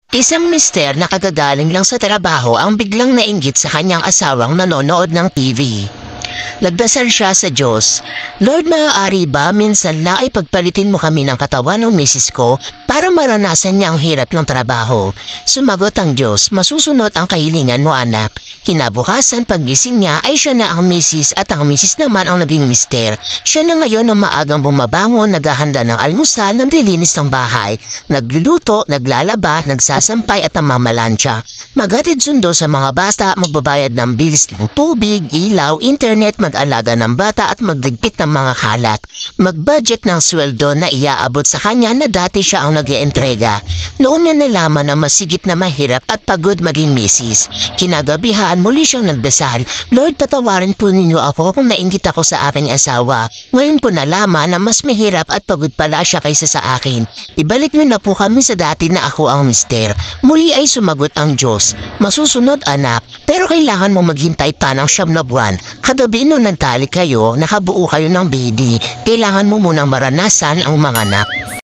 Isang mister na kagagaling lang sa trabaho ang biglang nainggit sa kanyang asawang nanonood ng TV. Nagdasal siya sa Diyos, "Lord, maaari ba minsan na ay pagpalitin mo kami ng katawan ng misis ko para maranasan niya ang hirap ng trabaho?" Sumagot ang Diyos, "Masusunod ang kahilingan mo, anak." Kinabukasan paggising niya ay siya na ang misis at ang misis naman ang naging mister. Siya na ngayon ang maagang bumabangon, naghahanda ng almusal, naglilinis ng bahay, nagluluto, naglalaba, nagsasampay at namamalansya. Maghatid sundo sa mga bata, magbabayad ng bills ng tubig, ilaw, internet, mag-alaga ng bata at magligpit ng mga kalat. Mag-budget ng sweldo na iaabot sa kanya na dati siya ang nag-ientrega. Noon niya nalaman na masigit na mahirap at pagod maging misis. Kinagabihan muli siyang nagdasal, "Lord, patawarin po ninyo ako kung nainggit ako sa aking asawa. Ngayon ko nalaman na mas mahirap at pagod pala siya kaysa sa akin. Ibalik niyo na po kami sa dati na ako ang mister." Muli ay sumagot ang Diyos, "Masusunod, anak, pero kailangan mo maghintay pa ng 9 na buwan. Kagabi nung nagtali kayo, nakabuo kayo ng baby. Kailangan mo munang maranasan ang mga anak."